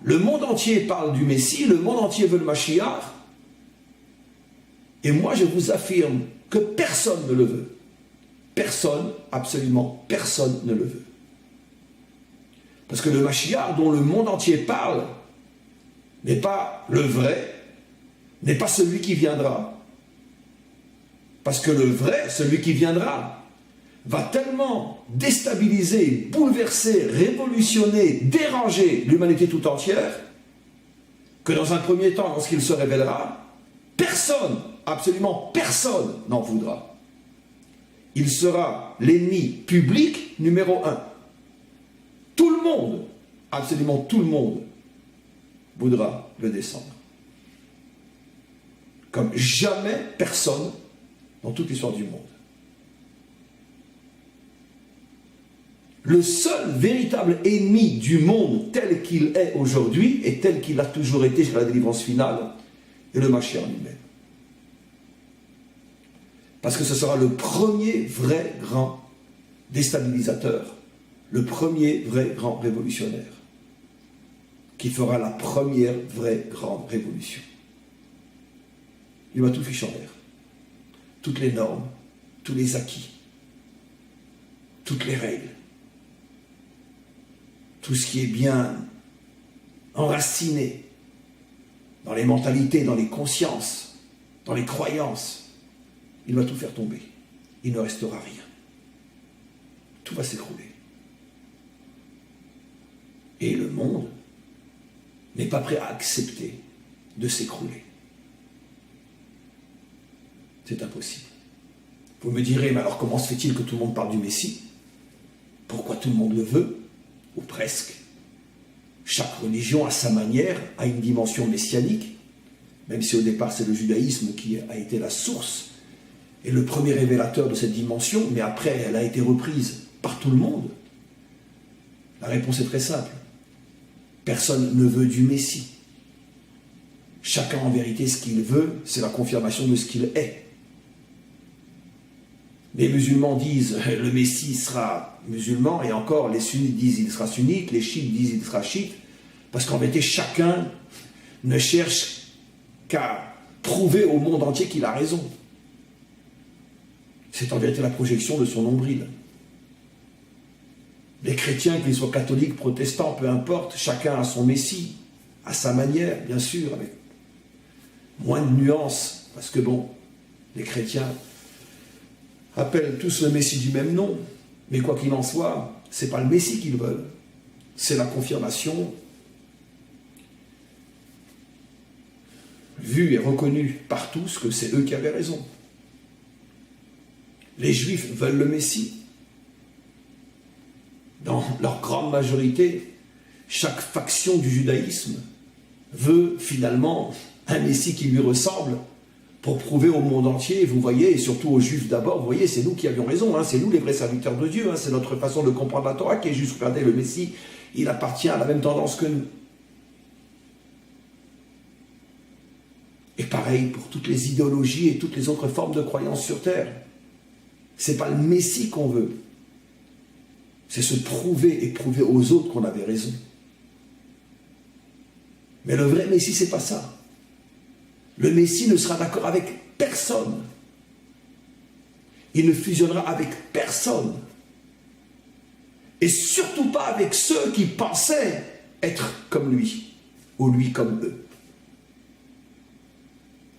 Le monde entier parle du Messie, le monde entier veut le Mashiach. Et moi, je vous affirme que personne ne le veut. Personne, absolument personne ne le veut. Parce que le Mashiach dont le monde entier parle n'est pas le vrai, n'est pas celui qui viendra. Parce que le vrai, celui qui viendra, va tellement déstabiliser, bouleverser, révolutionner, déranger l'humanité tout entière, que dans un premier temps, lorsqu'il se révélera, personne, absolument personne n'en voudra. Il sera l'ennemi public numéro 1. Tout le monde, absolument tout le monde, voudra le descendre. Comme jamais personne dans toute l'histoire du monde. Le seul véritable ennemi du monde tel qu'il est aujourd'hui et tel qu'il a toujours été jusqu'à la délivrance finale est le Mashiach lui-même. Parce que ce sera le premier vrai grand déstabilisateur, le premier vrai grand révolutionnaire qui fera la première vraie grande révolution. Il va tout ficher en l'air. Toutes les normes, tous les acquis, toutes les règles, tout ce qui est bien enraciné dans les mentalités, dans les consciences, dans les croyances, il va tout faire tomber. Il ne restera rien. Tout va s'écrouler. Et le monde n'est pas prêt à accepter de s'écrouler. C'est impossible. Vous me direz, mais alors comment se fait-il que tout le monde parle du Messie? Pourquoi tout le monde le veut? Ou presque. Chaque religion, à sa manière, a une dimension messianique, même si au départ c'est le judaïsme qui a été la source et le premier révélateur de cette dimension, mais après elle a été reprise par tout le monde. La réponse est très simple. Personne ne veut du Messie. Chacun en vérité ce qu'il veut, c'est la confirmation de ce qu'il est. Les musulmans disent le Messie sera musulman, et encore les sunnites disent il sera sunnite, les chiites disent il sera chiite, parce qu'en vérité chacun ne cherche qu'à prouver au monde entier qu'il a raison. C'est en vérité la projection de son nombril. Les chrétiens, qu'ils soient catholiques, protestants, peu importe, chacun a son Messie, à sa manière, bien sûr, avec moins de nuances, parce que bon, les chrétiens appellent tous le Messie du même nom, mais quoi qu'il en soit, ce n'est pas le Messie qu'ils veulent, c'est la confirmation vue et reconnue par tous que c'est eux qui avaient raison. Les Juifs veulent le Messie. Dans leur grande majorité, chaque faction du judaïsme veut finalement un Messie qui lui ressemble pour prouver au monde entier, vous voyez, et surtout aux Juifs d'abord, vous voyez, c'est nous qui avions raison, hein, c'est nous les vrais serviteurs de Dieu, hein, c'est notre façon de comprendre la Torah qui est juste. Regardez, le Messie, il appartient à la même tendance que nous. Et pareil pour toutes les idéologies et toutes les autres formes de croyances sur terre. Ce n'est pas le Messie qu'on veut. C'est se prouver et prouver aux autres qu'on avait raison. Mais le vrai Messie, ce n'est pas ça. Le Messie ne sera d'accord avec personne. Il ne fusionnera avec personne. Et surtout pas avec ceux qui pensaient être comme lui, ou lui comme eux.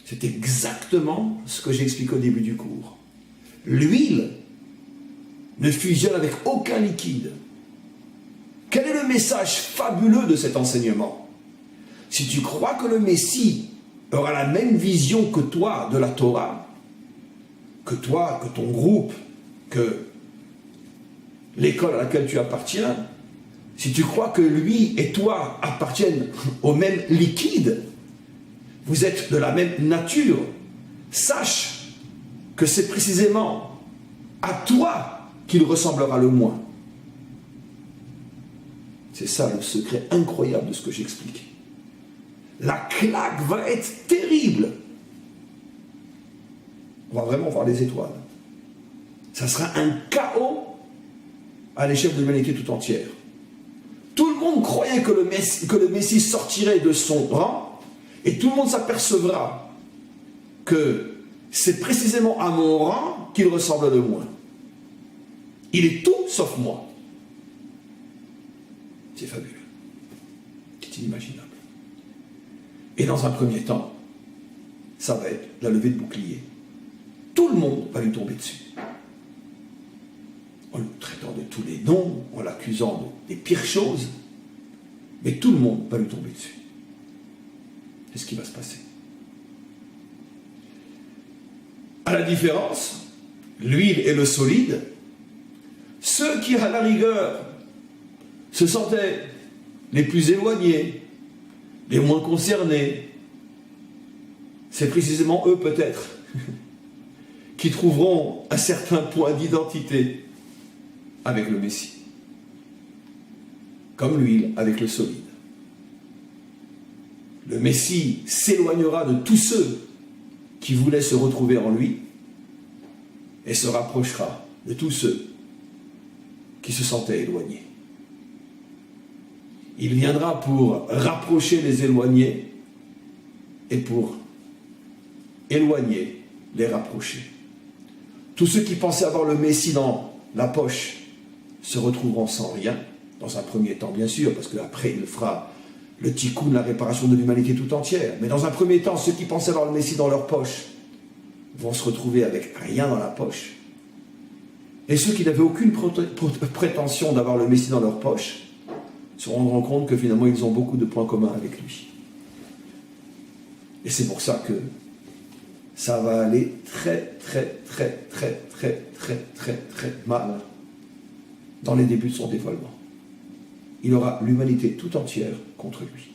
C'est exactement ce que j'explique au début du cours. L'huile ne fusionne avec aucun liquide. Quel est le message fabuleux de cet enseignement? Si tu crois que le Messie aura la même vision que toi de la Torah, que toi, que ton groupe, que l'école à laquelle tu appartiens, si tu crois que lui et toi appartiennent au même liquide, vous êtes de la même nature, sache que c'est précisément à toi qu'il ressemblera le moins. C'est ça le secret incroyable de ce que j'explique. La claque va être terrible. On va vraiment voir les étoiles. Ça sera un chaos à l'échelle de l'humanité tout entière. Tout le monde croyait que le Messie sortirait de son rang, et tout le monde s'apercevra que c'est précisément à mon rang qu'il ressemble le moins. Il est tout sauf moi. C'est fabuleux. C'est inimaginable. Et dans un premier temps, ça va être la levée de bouclier. Tout le monde va lui tomber dessus. En le traitant de tous les noms, en l'accusant des pires choses, mais tout le monde va lui tomber dessus. C'est ce qui va se passer. À la différence, l'huile et le solide, ceux qui, à la rigueur, se sentaient les plus éloignés, les moins concernés, c'est précisément eux peut-être qui trouveront un certain point d'identité avec le Messie, comme l'huile avec le solide. Le Messie s'éloignera de tous ceux qui voulaient se retrouver en lui et se rapprochera de tous ceux qui se sentaient éloignés. Il viendra pour rapprocher les éloignés et pour éloigner les rapprocher. Tous ceux qui pensaient avoir le Messie dans la poche se retrouveront sans rien, dans un premier temps bien sûr, parce qu'après il fera le tikkun, la réparation de l'humanité tout entière. Mais dans un premier temps, ceux qui pensaient avoir le Messie dans leur poche vont se retrouver avec rien dans la poche. Et ceux qui n'avaient aucune prétention d'avoir le Messie dans leur poche se rendront compte que finalement ils ont beaucoup de points communs avec lui. Et c'est pour ça que ça va aller très mal dans les débuts de son dévoilement. Il aura l'humanité tout entière contre lui.